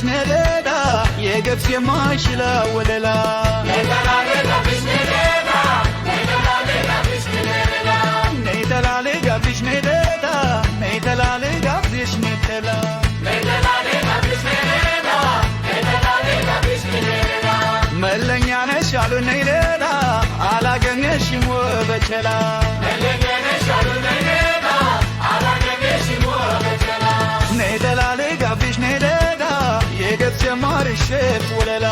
ነደዳ የገብስ የማይሽላ ወለላ ነይተላሌ ጋብሽ ነደዳ ነይተላሌ ጋብሽ ነደላ መለኛ ነሽ አሉ ነይደዳ አላገኘሽም ወበቸላ ነይተላሌ ጋብሽ ነደዳ የገብስ የማይሽላ ወለላ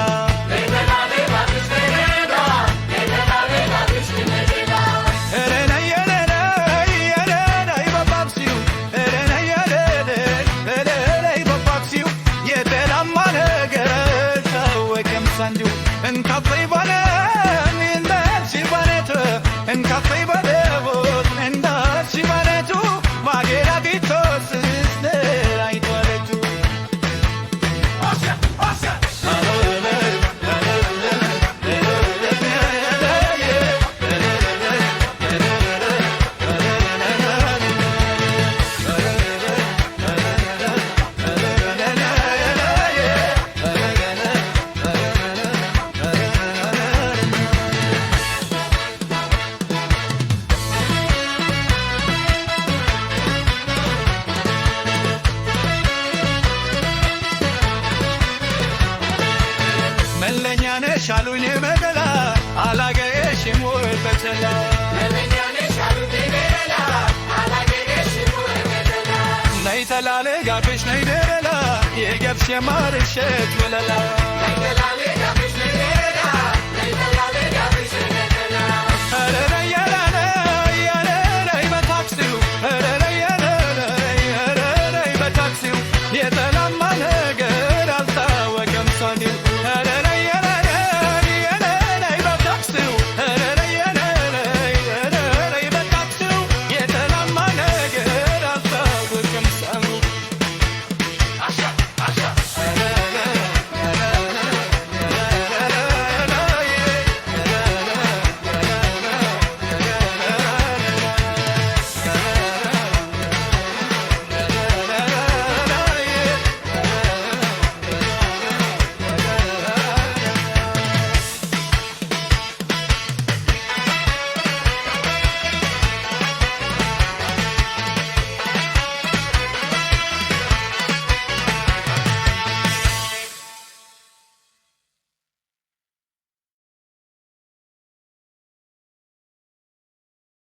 እንካፈይ ባለ እንዳልሽ ባለቱ እንካፈይ ባለቦት እንዳልሽ ባለቱ ማጌራ ቢቶስ አይቷለቱ መለኛ ነሽ አሉኝ መደላ አላገኘሽም ወይ በቸላ ነይተላሌ ጋብሽ ነይደላ የገብስ የማይሽላ ወለላ